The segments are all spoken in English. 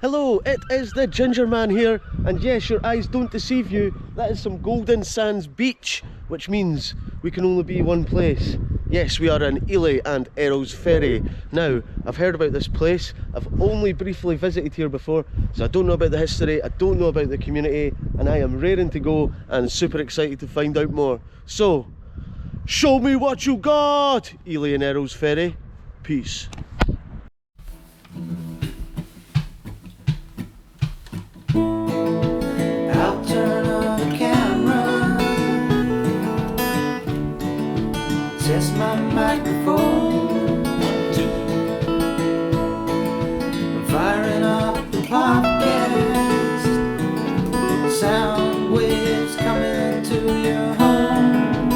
Hello, it is the Ginger Man here, and yes, your eyes don't deceive you, that is some Golden Sands Beach, which means we can only be one place. Yes, we are in Elie and Earlsferry. Now, I've heard about this place, I've only briefly visited here before, so I don't know about the history, I don't know about the community, and I am raring to go and super excited to find out more. So, show me what you got, Elie and Earlsferry. Peace. I'll turn on the camera, test my microphone, I'm firing up the podcast, sound waves coming to your home.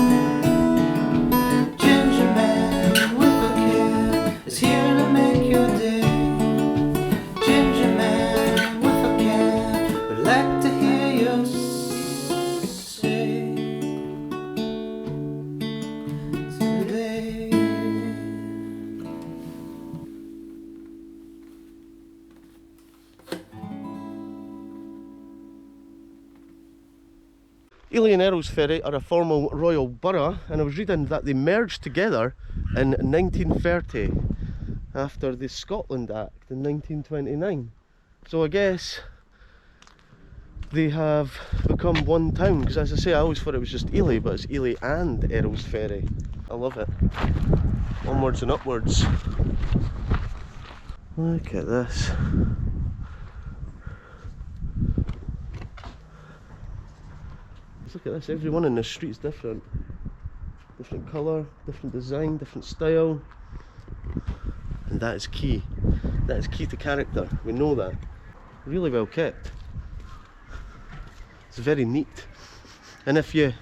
Ginger Man with a can is here to make your day. Ginger Man with a can would like to hear you say today. Elie and Earlsferry are a former royal borough, and I was reading that they merged together in 1930 after the Scotland Act in 1929. So I guess they have become one town, because as I say, I always thought it was just Elie, but it's Elie and Earlsferry. I love it. Onwards and upwards. Look at this. Look at this, everyone in this street is different. Different colour, different design, different style. And that is key. That is key to character, we know that. Really well kept. It's very neat. And if you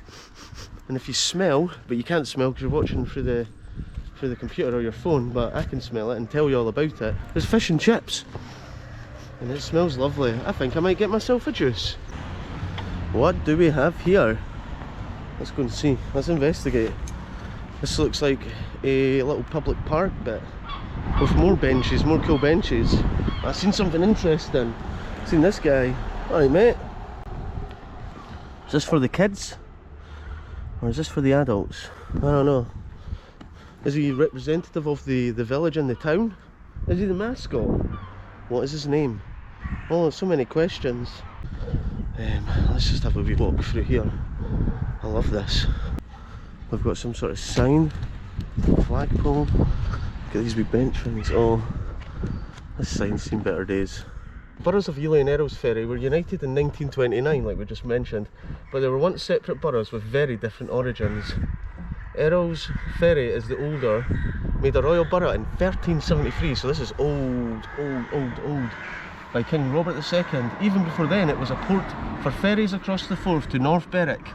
smell, but you can't smell because you're watching through the computer or your phone, but I can smell it and tell you all about it. There's fish and chips. And it smells lovely. I think I might get myself a juice. What do we have here? Let's go and see. Let's investigate. This looks like a little public park bit with more benches, more cool benches. I've seen something interesting. I've seen this guy. Alright, mate. Is this for the kids? Or is this for the adults? I don't know. Is he representative of the village and the town? Is he the mascot? What is his name? Oh, so many questions. Let's just have a wee walk through here. I love this. We've got some sort of sign, flagpole. Look at these wee bench things. Oh, this sign's seen better days. Boroughs of Elie and Earlsferry were united in 1929, like we just mentioned, but they were once separate boroughs with very different origins. Earlsferry is the older, made a royal borough in 1373, so this is old, by King Robert II. Even before then, it was a port for ferries across the Forth to North Berwick.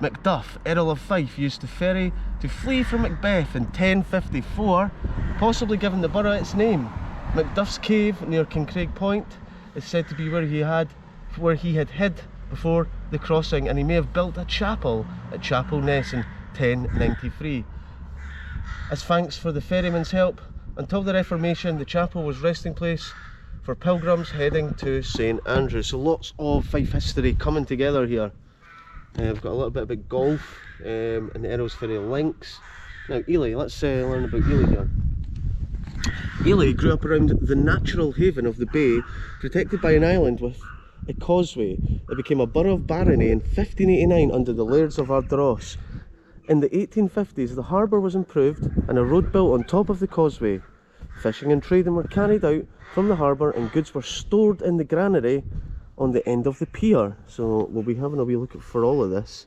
Macduff, Earl of Fife, used the ferry to flee from Macbeth in 1054, possibly giving the borough its name. Macduff's Cave near Kincraig Point is said to be where he had hid before the crossing, and he may have built a chapel at Chapel Ness in 1093. As thanks for the ferryman's help, until the Reformation, the chapel was resting place for pilgrims heading to St Andrews. So lots of Fife history coming together here. We've got a little bit about golf and the Earlsferry links. Now Elie, let's learn about Elie here. Elie grew up around the natural haven of the bay, protected by an island with a causeway. It became a borough of barony in 1589 under the Lairds of Ardross. In the 1850s, the harbour was improved and a road built on top of the causeway. Fishing and trading were carried out from the harbour, and goods were stored in the granary on the end of the pier. So we'll be having a wee look for all of this.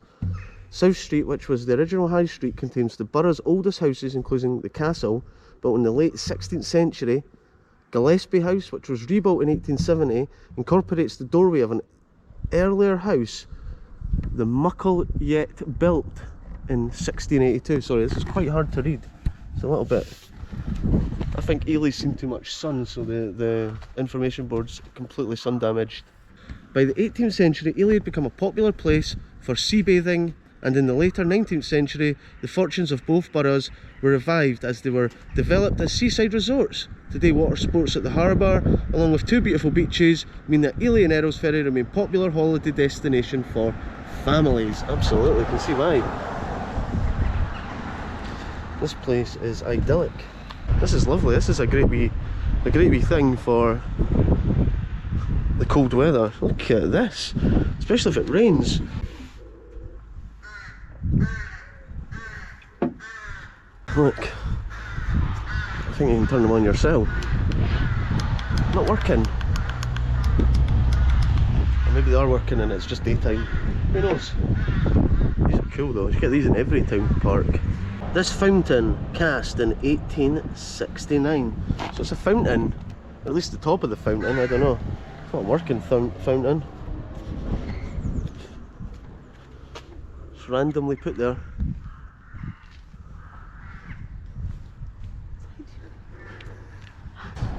South Street, which was the original high street, contains the borough's oldest houses, including the castle, built in the late 16th century. Gillespie House, which was rebuilt in 1870, incorporates the doorway of an earlier house, the Muckle yet built in 1682. Sorry, this is quite hard to read. It's a little bit... I think Elie's seen too much sun, so the information board's completely sun damaged. By the 18th century, Elie had become a popular place for sea bathing and in the later 19th century the fortunes of both boroughs were revived as they were developed as seaside resorts. Today water sports at the harbour, along with two beautiful beaches, mean that Elie and Earlsferry remain a popular holiday destination for families. Absolutely, can see why. This place is idyllic. This is lovely. This is a great wee thing for the cold weather. Look at this, especially if it rains. Look, I think you can turn them on yourself. Not working. Or maybe they are working and it's just daytime. Who knows? These are cool though. You get these in every town park. This fountain cast in 1869. So it's a fountain, at least the top of the fountain, I don't know. It's not a working fountain. It's randomly put there.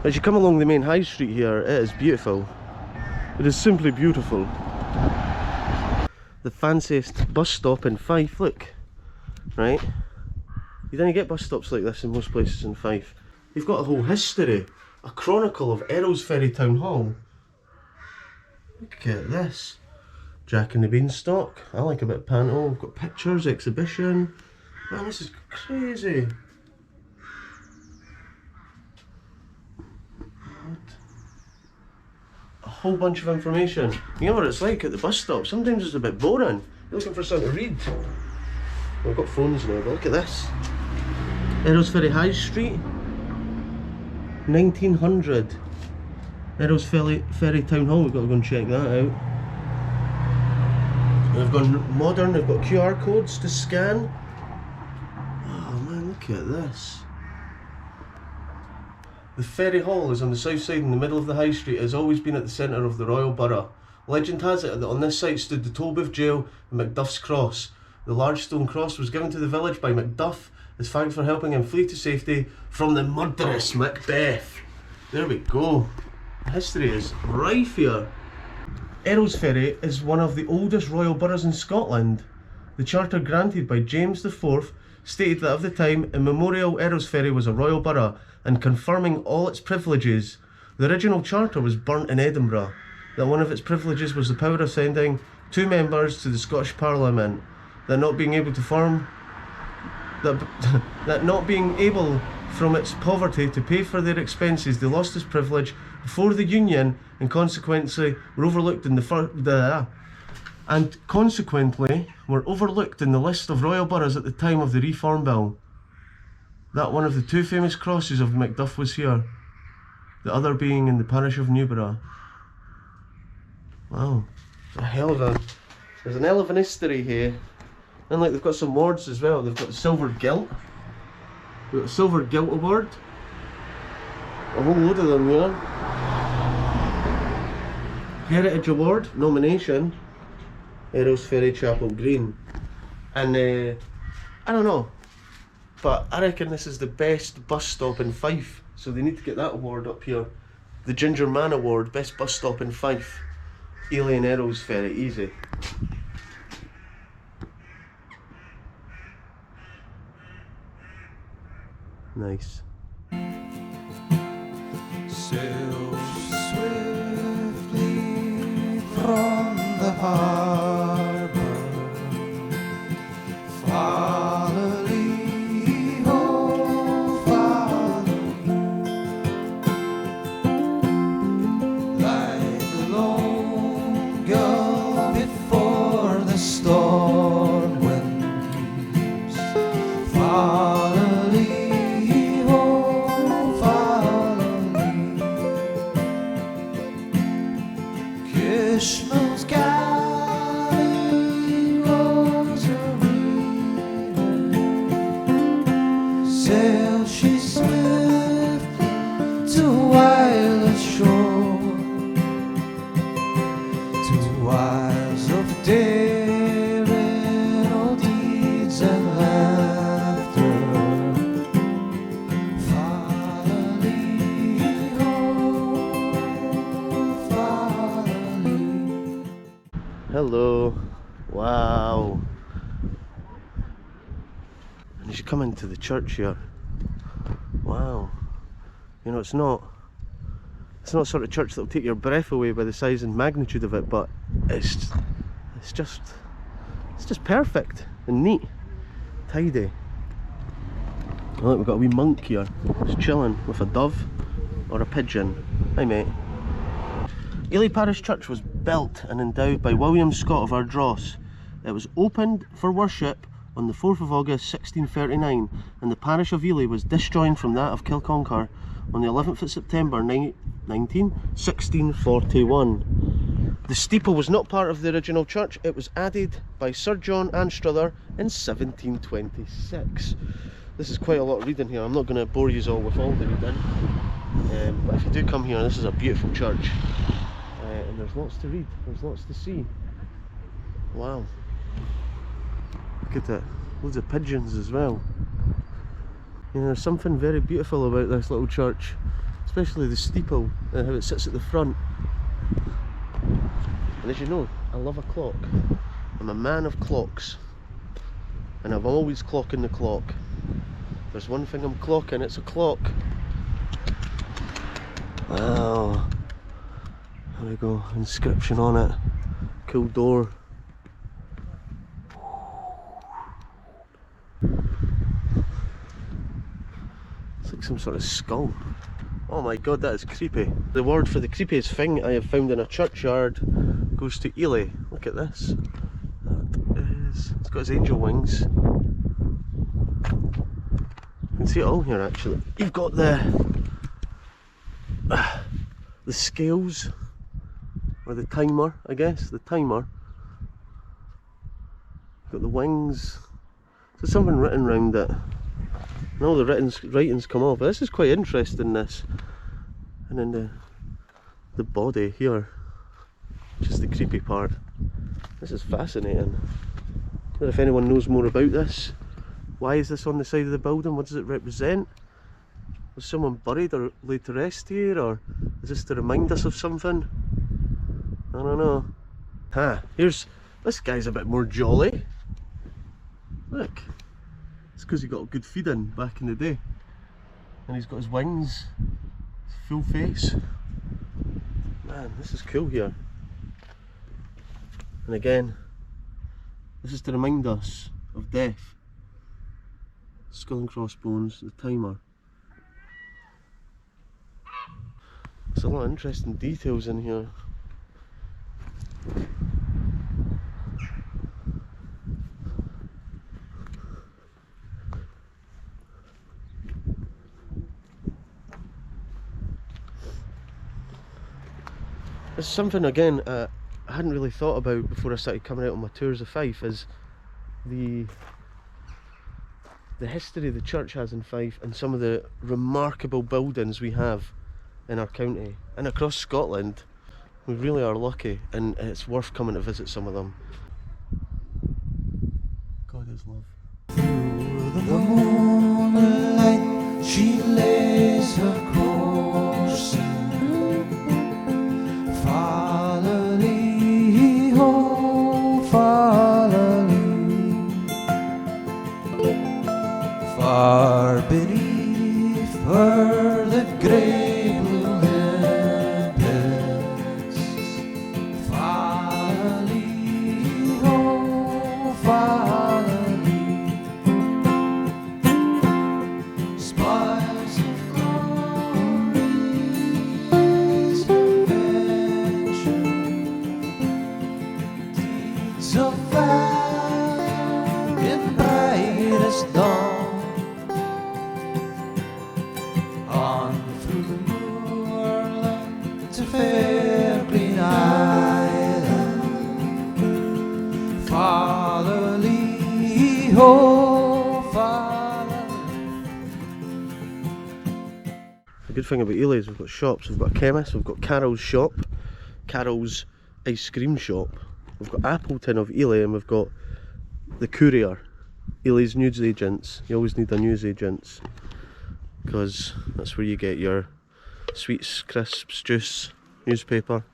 As you come along the main high street here, it is beautiful. It is simply beautiful. The fanciest bus stop in Fife, look. Right? You don't get bus stops like this in most places in Fife. You've got a whole history, a chronicle of Earlsferry Town Hall. Look at this. Jack and the Beanstalk. I like a bit of panto. We've got pictures, exhibition. Man, this is crazy. A whole bunch of information. You know what it's like at the bus stop? Sometimes it's a bit boring. You're looking for something to read. We've got phones now, but look at this. Earlsferry High Street, 1900. Earlsferry Town Hall, we've got to go and check that out. We've gone modern, we've got QR codes to scan. Oh man, look at this. The Ferry Hall is on the south side in the middle of the high street. It has always been at the centre of the royal borough. Legend has it that on this site stood the Tolbooth Jail and Macduff's Cross. The large stone cross was given to the village by Macduff as thanks for helping him flee to safety from the murderous Macbeth. There we go. History is rife here. Earlsferry is one of the oldest royal boroughs in Scotland. The charter granted by James IV stated that of the time immemorial Earlsferry was a royal borough and confirming all its privileges. The original charter was burnt in Edinburgh. That one of its privileges was the power of sending 2 members to the Scottish Parliament. That not being able from its poverty to pay for their expenses, they lost this privilege before the Union and consequently were overlooked in the list of royal boroughs at the time of the Reform Bill. That one of the 2 famous crosses of Macduff was here, the other being in the parish of Newborough. Wow, there's an hell of an history here. And like they've got some awards as well. They've got the Silver Gilt. We've got a Silver Gilt Award. A whole load of them here. Heritage Award nomination. Earlsferry Chapel Green. And I don't know, but I reckon this is the best bus stop in Fife. So they need to get that award up here. The Ginger Man Award, best bus stop in Fife. Elie and Earlsferry, easy. Nice. Sail swiftly from the harbor, follow me, oh, follow me, like the lone gull before the storm winds. Follow me. Christmas galley rosary, sail she swiftly to Wireless shore, to wiles of daring, old deeds and laughter. Follow me, oh, follow me. Hello. Wow. As you come into the church here, wow, you know, it's not sort of church that'll take your breath away by the size and magnitude of it, but it's just perfect and neat, tidy. Oh, look, we've got a wee monk here, just chilling with a dove or a pigeon. Hi mate. Elie Parish Church was built and endowed by William Scott of Ardross. It was opened for worship on the 4th of August 1639, and the parish of Elie was disjoined from that of Kilconquhar on the 11th of September 1641. The steeple was not part of the original church. It was added by Sir John Anstruther in 1726. This is quite a lot of reading here. I'm not going to bore you all with all the reading, but if you do come here, this is a beautiful church, and there's lots to read, there's lots to see. Wow, look at that, loads of pigeons as well. You know, there's something very beautiful about this little church, especially the steeple and how it sits at the front. And as you know, I love a clock. I'm a man of clocks, and I'm always clocking the clock. There's one thing I'm clocking, it's a clock. Wow, there we go, inscription on it, cool door. It's like some sort of skull. Oh my god, that is creepy. The word for the creepiest thing I have found in a churchyard goes to Elie. Look at this. It's got his angel wings. You can see it all here actually. You've got the scales, or the timer, I guess, the timer. You've got the wings. There's something written around it. And all the writings come off. This is quite interesting, this. And then the body here, which is the creepy part. This is fascinating. I don't know if anyone knows more about this. Why is this on the side of the building? What does it represent? Was someone buried or laid to rest here, or is this to remind us of something? I don't know. Here's, this guy's a bit more jolly. Look, it's because he got a good feeding back in the day, and he's got his wings, his full face. Man, this is cool here. And again, this is to remind us of death. Skull and crossbones, the timer. There's a lot of interesting details in here. There's something again I hadn't really thought about before I started coming out on my tours of Fife, is the history the church has in Fife and some of the remarkable buildings we have in our county and across Scotland. We really are lucky, and it's worth coming to visit some of them. God is love. Through the moonlight she lays her course, Fallerly, oh Fallerly, far beneath her the grey blue limpets, Fallerly, oh Fallerly, smiles of glories, adventure, deeds of valor in brightest dawn. On through moorland to fair green island, Fallerly, oh Fallerly. The good thing about Elie is we've got shops. We've got a chemist, we've got Carol's shop, Carol's ice cream shop, we've got Appleton of Elie, and we've got the Courier, Elie's news agents. You always need a news agents, because that's where you get your sweets, crisps, juice, newspaper.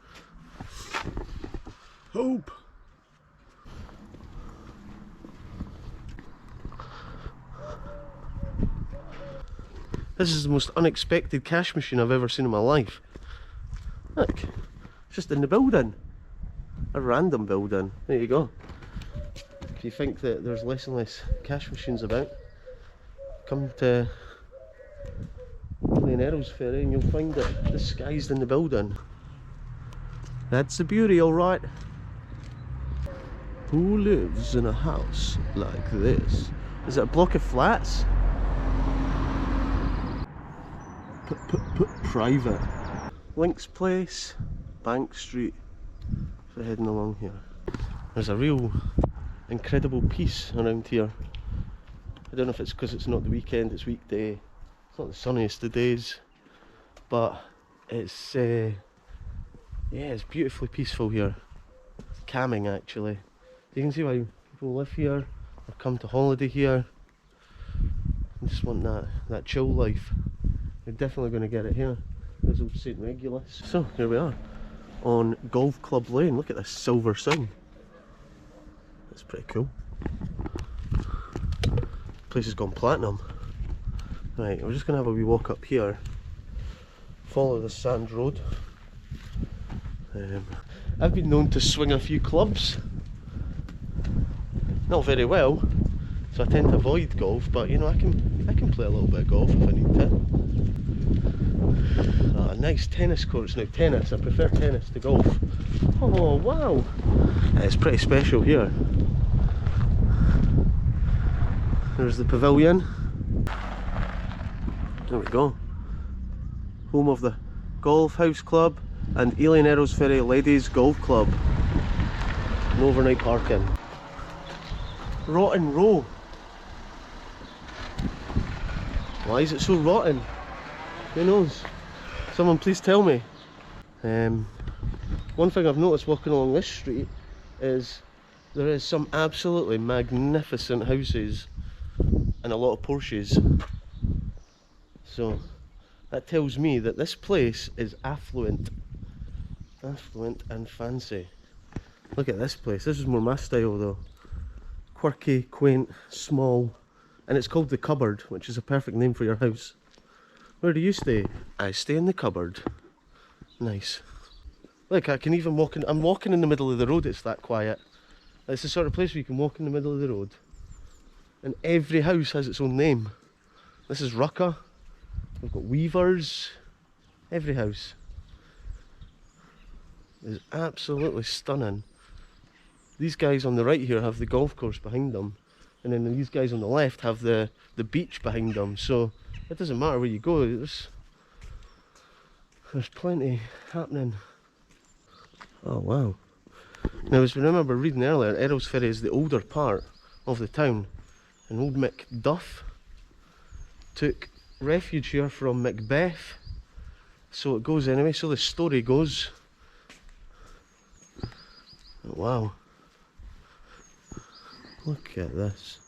Hope! This is the most unexpected cash machine I've ever seen in my life. Look, it's just in the building. A random building. There you go. If you think that there's less and less cash machines about, come to Elie Earlsferry and you'll find that disguised in the building. That's the beauty, alright. Who lives in a house like this? Is it a block of flats? Private. Link's Place, Bank Street. So heading along here. There's a real incredible peace around here. I don't know if it's because it's not the weekend, it's weekday. It's not the sunniest of days, but it's yeah, it's beautifully peaceful here. Calming actually. You can see why people live here or come to holiday here. I just want that chill life. You're definitely going to get it here. There's old St Regulus. So here we are on Golf Club Lane. Look at this silver sign. That's pretty cool. Place has gone platinum. Right, we're just going to have a wee walk up here. Follow the sand road. I've been known to swing a few clubs. Not very well, so I tend to avoid golf, but you know, I can play a little bit of golf if I need to. Oh, nice tennis courts. Now tennis, I prefer tennis to golf. Oh wow, it's pretty special here. There's the pavilion. There we go. Home of the Golf House Club and Elie Earlsferry Ladies Golf Club. No overnight parking. Rotten Row. Why is it so rotten? Who knows? Someone please tell me. One thing I've noticed walking along this street is there is some absolutely magnificent houses and a lot of Porsches. So that tells me that this place is affluent. Affluent and fancy. Look at this place. This is more my style though. Quirky, quaint, small, and it's called the Cupboard, which is a perfect name for your house. Where do you stay? I stay in the cupboard. Nice. Look, I can even walk in. I'm walking in the middle of the road. It's that quiet. It's the sort of place where you can walk in the middle of the road, and every house has its own name. This is Rucka. We've got Weavers. Every house is absolutely stunning. These guys on the right here have the golf course behind them, and then these guys on the left have the beach behind them, so it doesn't matter where you go, there's plenty happening. Oh wow. Now as we remember reading earlier, Earlsferry is the older part of the town, and old Macduff took refuge here from Macbeth, so it goes anyway, so the story goes. Oh, wow. Look at this.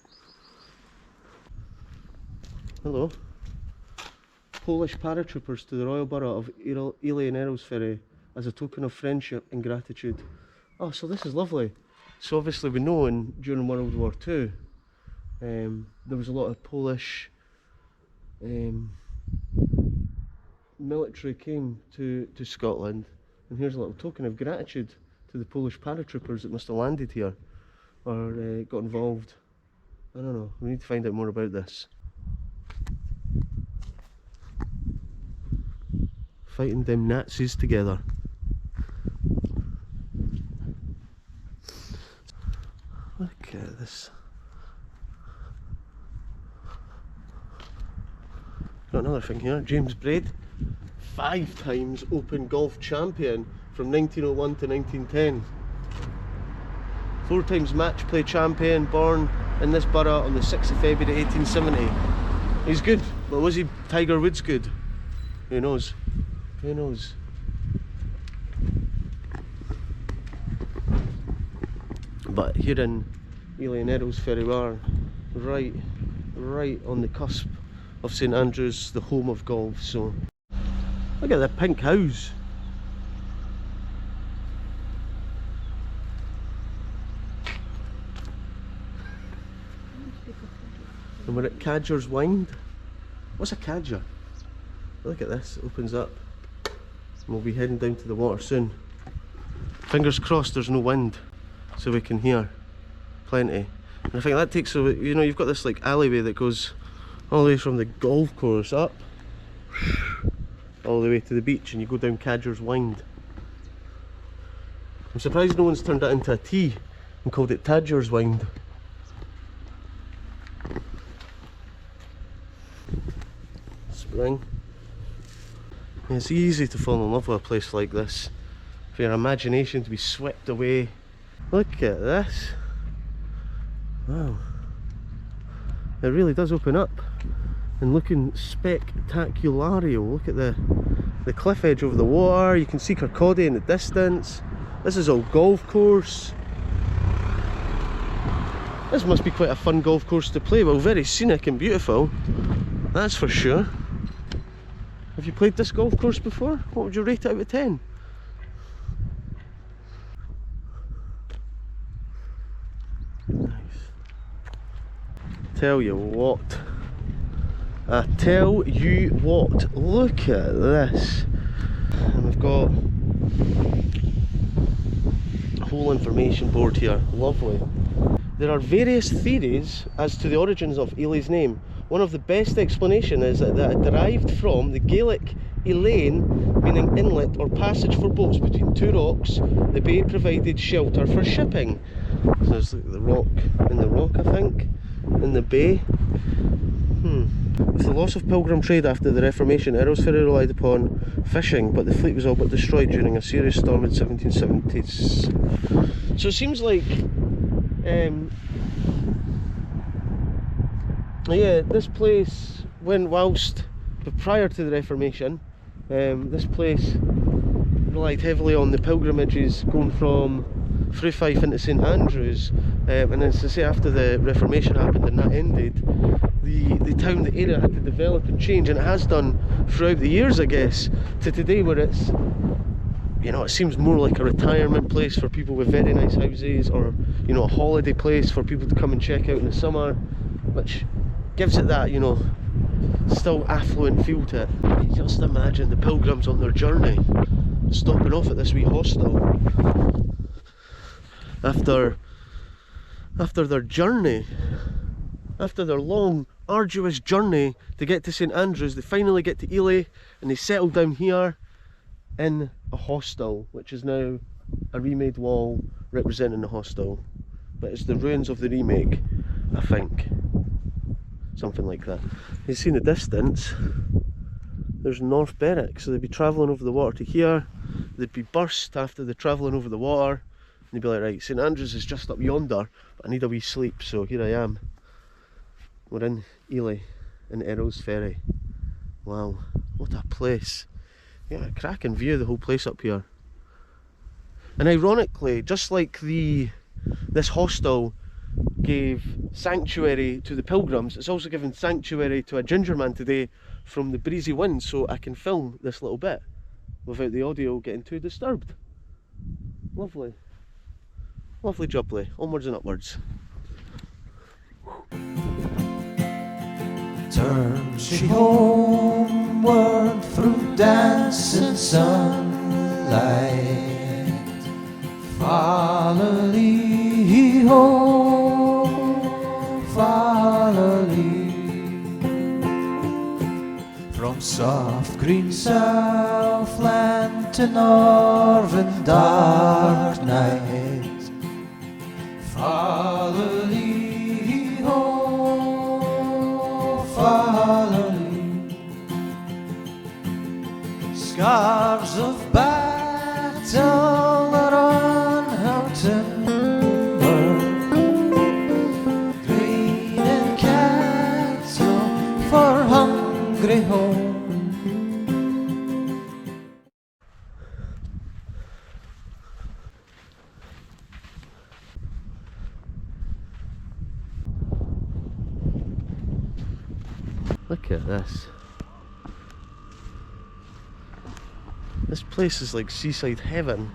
Hello. Polish paratroopers to the Royal Borough of Elie Earlsferry as a token of friendship and gratitude. Oh, so this is lovely. So obviously we know during World War II there was a lot of Polish military came to Scotland, and here's a little token of gratitude to the Polish paratroopers that must have landed here or got involved. I don't know, we need to find out more about this. Fighting them Nazis together. Look at this. Got another thing here, James Braid, 5 times Open Golf Champion from 1901 to 1910. 4 times Match Play Champion, born in this borough on the 6th of February 1870. He's good, but was he Tiger Woods good? Who knows? Who knows? But here in Elie Earlsferry we are right on the cusp of St Andrews, the home of golf. So look at the pink house. And we're at Cadger's Wind. What's a cadger? look at this, it opens up. And we'll be heading down to the water soon. Fingers crossed there's no wind, so we can hear plenty. And I think that takes, you know, you've got this like alleyway that goes all the way from the golf course up, all the way to the beach, and you go down Cadger's Wind. I'm surprised no one's turned that into a T and called it Tadger's Wind. Spring. It's easy to fall in love with a place like this, for your imagination to be swept away. Look at this. Wow. It really does open up and looking spectaculario. Look at the cliff edge over the water. You can see Kirkcaldy in the distance. This is all golf course. This must be quite a fun golf course to play. Well, very scenic and beautiful, that's for sure. Have you played this golf course before? What would you rate it out of 10? Nice. Tell you what. I tell you what. Look at this. And we've got a whole information board here. Lovely. There are various theories as to the origins of Elie's name. One of the best explanations is that it derived from the Gaelic Elaine, meaning inlet or passage for boats between two rocks. The bay provided shelter for shipping. So there's the rock in the rock, I think, in the bay. With the loss of pilgrim trade after the Reformation, Earlsferry relied upon fishing, but the fleet was all but destroyed during a serious storm in 1770s. So it seems like yeah, this place, prior to the Reformation, this place relied heavily on the pilgrimages going from Fife into St Andrews, and as I say, after the Reformation happened and that ended, the town, the area had to develop and change, and it has done throughout the years, I guess, to today where it's, you know, it seems more like a retirement place for people with very nice houses, or, you know, a holiday place for people to come and check out in the summer, which gives it that, you know, still affluent feel to it. You just imagine the pilgrims on their journey stopping off at this wee hostel after their journey, after their long arduous journey to get to St Andrews. They finally get to Elie and they settle down here in a hostel, which is now a remade wall representing the hostel, but it's the ruins of the remake, I think. Something like that. You see in the distance, there's North Berwick, so they'd be travelling over the water to here. They'd be burst after the travelling over the water, and they'd be like, right, St Andrews is just up yonder, but I need a wee sleep, so here I am. We're in Elie, in Earlsferry. Wow, what a place. Yeah, a cracking view of the whole place up here. And ironically, just like this hostel gave sanctuary to the pilgrims, it's also given sanctuary to a ginger man today from the breezy wind, so I can film this little bit without the audio getting too disturbed. Lovely. Lovely jubbly. Onwards and upwards. Turns she homeward through dancing sunlight. Follow-lee ho, follow-lee. From soft green Southland to northern dark night. Follow-lee ho, follow-lee. Scars of battle are on her timber, grain and cattle for hungry home. Look at this. This place is like seaside heaven.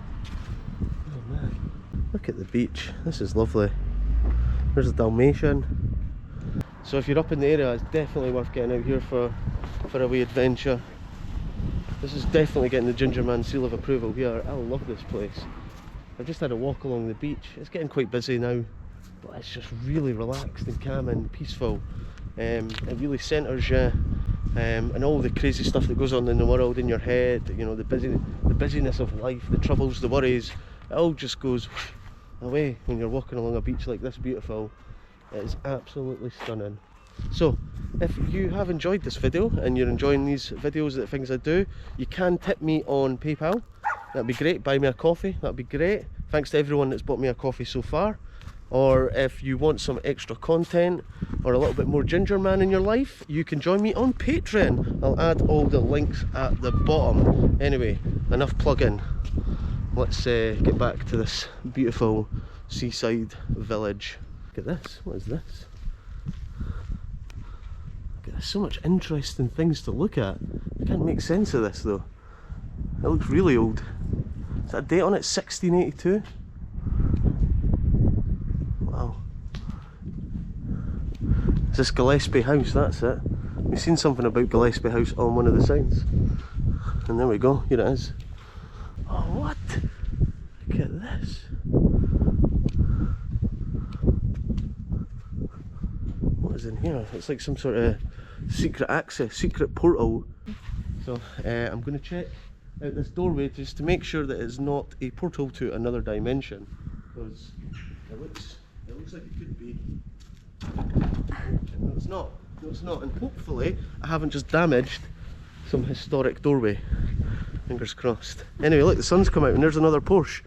Oh man. Look at the beach. This is lovely. There's a Dalmatian. So if you're up in the area, it's definitely worth getting out here for a wee adventure. This is definitely getting the Ginger Man seal of approval here. I love this place. I've just had a walk along the beach. It's getting quite busy now, but it's just really relaxed and calm and peaceful. It really centres you, and all the crazy stuff that goes on in the world in your head, you know, the busyness of life, the troubles, the worries, it all just goes away when you're walking along a beach like this beautiful. It is absolutely stunning. So if you have enjoyed this video and you're enjoying these videos, the things I do, you can tip me on PayPal. That'd be great. Buy me a coffee, that'd be great. Thanks to everyone that's bought me a coffee so far. Or if you want some extra content or a little bit more Ginger Man in your life, you can join me on Patreon. I'll add all the links at the bottom. Anyway, enough plugging. Let's get back to this beautiful seaside village. Look at this. What is this? There's so much interesting things to look at. I can't make sense of this though. It looks really old. Is that a date on it? 1682? Wow. Is this Gillespie House? That's it. We've seen something about Gillespie House on one of the signs. And there we go, here it is. Oh, what? Look at this. What is in here? It's like some sort of secret access, secret portal. So I'm going to check out this doorway just to make sure that it's not a portal to another dimension, because it looks like it could be. No, it's not. No, it's not. And hopefully I haven't just damaged some historic doorway. Fingers crossed. Anyway, look, the sun's come out and there's another Porsche.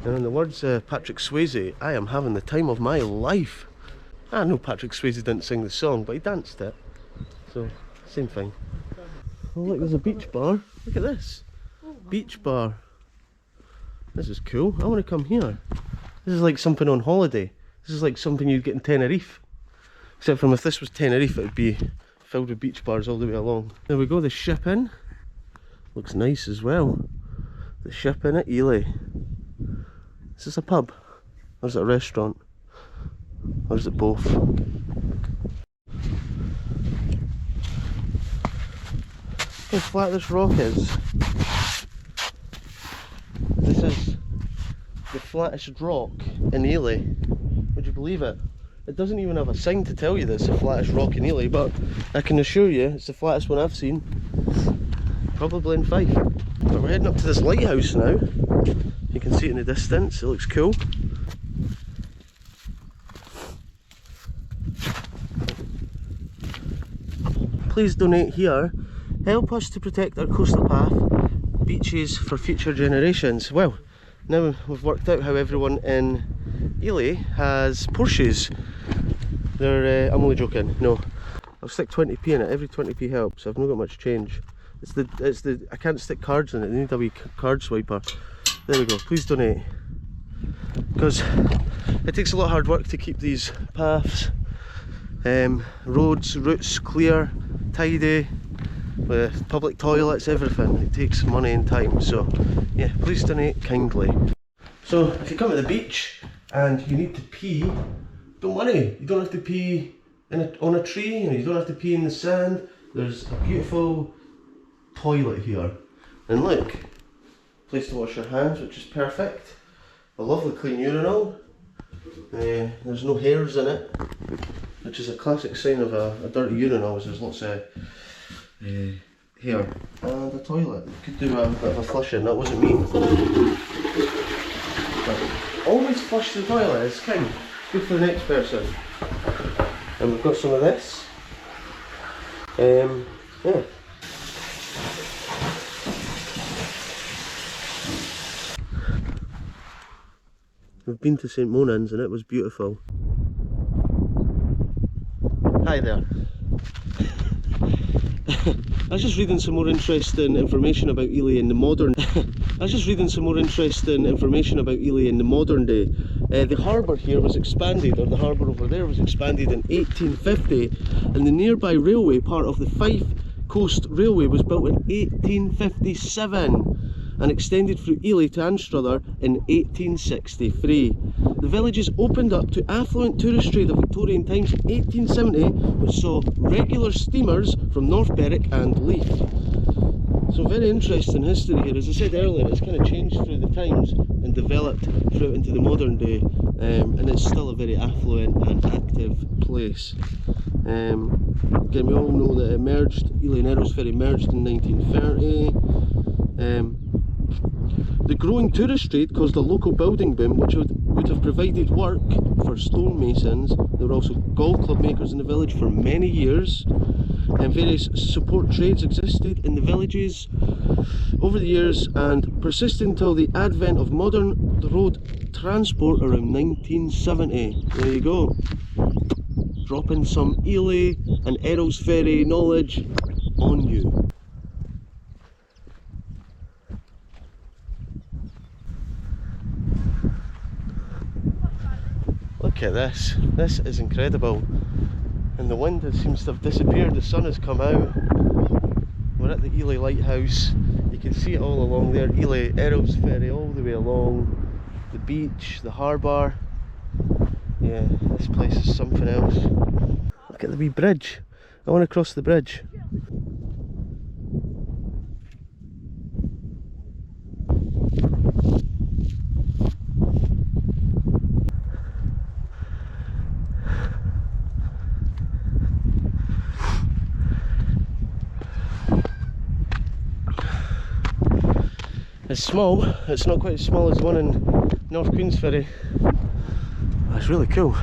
And in the words of Patrick Swayze, I am having the time of my life. I know Patrick Swayze didn't sing the song, but he danced it. So, same thing. Oh look, there's a beach bar. Look at this. Beach bar. This is cool. I want to come here. This is like something on holiday. This is like something you'd get in Tenerife. Except from if this was Tenerife, it would be filled with beach bars all the way along. There we go, the ship inn. Looks nice as well. The ship inn at Elie. Is this a pub? Or is it a restaurant? Or is it both? Look how flat this rock is. This is the flattest rock in Elie. Would you believe it? It doesn't even have a sign to tell you that it's the flattest rock in Elie, but I can assure you it's the flattest one I've seen. Probably in Fife. But we're heading up to this lighthouse now. You can see it in the distance, it looks cool. Please donate here. Help us to protect our coastal path, beaches for future generations. Well, now we've worked out how everyone in Elie has Porsches. They're, I'm only joking, no. I'll stick 20p in it, every 20p helps. I've not got much change. It's the, I can't stick cards in it, they need a wee card swiper. There we go, please donate. Because it takes a lot of hard work to keep these paths, routes clear, tidy, with public toilets, everything. It takes money and time, so yeah, please donate kindly. So if you come to the beach and you need to pee, don't worry, you don't have to pee on a tree, you don't have to pee in the sand. There's a beautiful toilet here, and look, place to wash your hands, which is perfect. A lovely clean urinal. There's no hairs in it, which is a classic sign of a dirty urinal, as there's lots of hair. And a toilet. Could do a bit of a flushing, that wasn't me. But always flush the toilet, it's king. Good for the next person. And we've got some of this. Yeah. We've been to St Monans and it was beautiful. Hi there. I was just reading some more interesting information about Elie in the modern day. The harbour here was expanded, or the harbour over there was expanded in 1850, and the nearby railway, part of the Fife Coast Railway, was built in 1857 and extended through Elie to Anstruther in 1863. The villages opened up to affluent tourist trade of Victorian times in 1870, which saw regular steamers from North Berwick and Leith. So very interesting history here. As I said earlier, it's kind of changed through the times and developed through into the modern day, and it's still a very affluent and active place. Again, we all know that it merged, Elie Earlsferry merged in 1930. The growing tourist trade caused a local building boom which would have provided work for stonemasons. There were also golf club makers in the village for many years, and various support trades existed in the villages over the years and persisted until the advent of modern road transport around 1970. There you go. Dropping some Elie and Earlsferry knowledge on you. Look at this. This is incredible. And the wind seems to have disappeared. The sun has come out. We're at the Elie Lighthouse. You can see it all along there. Elie Earlsferry all the way along. The beach, the harbour. Yeah, this place is something else. Look at the wee bridge. I want to cross the bridge. It's small, it's not quite as small as the one in North Queensferry. That's really cool.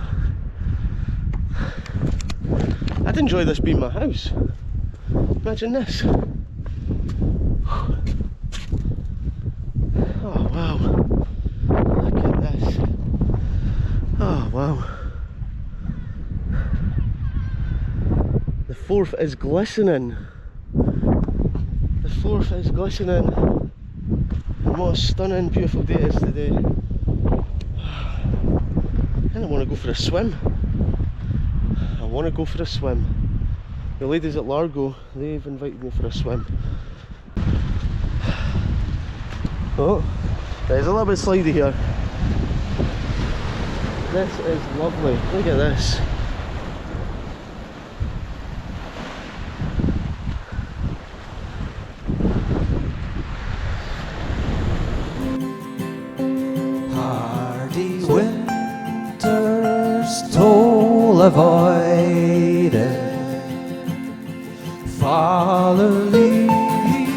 I'd enjoy this being my house. Imagine this. Oh wow. Look at this. Oh wow. The Forth is glistening. The Forth is glistening. And what a stunning, beautiful day it is today. I kind of want to go for a swim. I want to go for a swim. The ladies at Largo, they've invited me for a swim. Oh, there's a little bit slidey here. This is lovely. Look at this. Winter's toll avoided, fatherly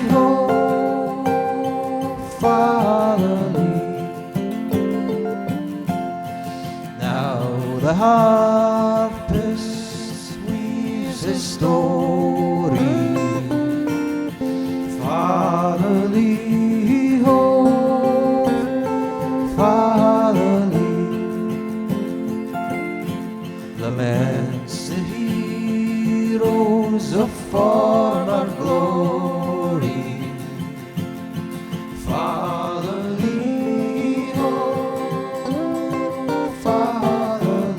home, fatherly. Now the harpist weaves his story, fatherly home, fatherly. Laments the heroes of former glory, fatherly home, fatherly.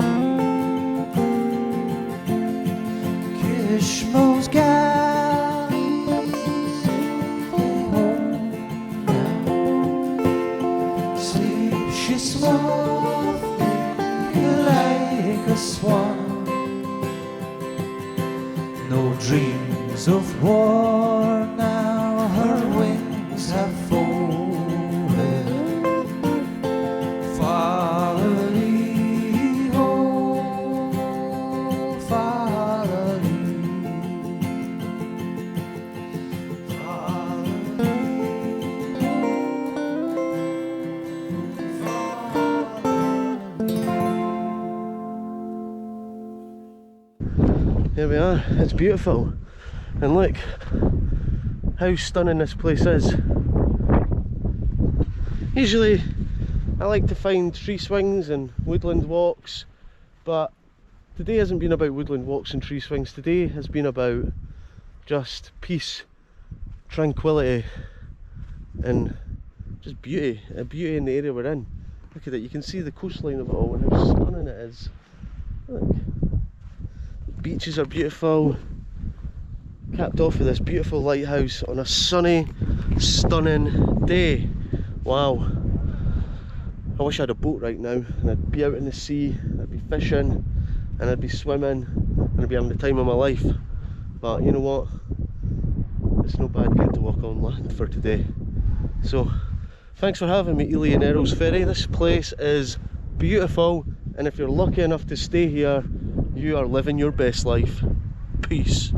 Kishmo's galleys home now, sleep she softly like a swan. No dreams of war now, her wings have folded. Fatherly home, fatherly, fatherly home. Here we are, it's beautiful. And look how stunning this place is. Usually I like to find tree swings and woodland walks, but today hasn't been about woodland walks and tree swings. Today has been about just peace, tranquility and just beauty, a beauty in the area we're in. Look at it, you can see the coastline of it all and how stunning it is. Look. Beaches are beautiful, capped off with this beautiful lighthouse on a sunny, stunning day. Wow. I wish I had a boat right now, and I'd be out in the sea, I'd be fishing, and I'd be swimming, and I'd be having the time of my life. But you know what? It's no bad getting to walk on land for today. So, thanks for having me, Elie Earlsferry. This place is beautiful, and if you're lucky enough to stay here, you are living your best life. Peace.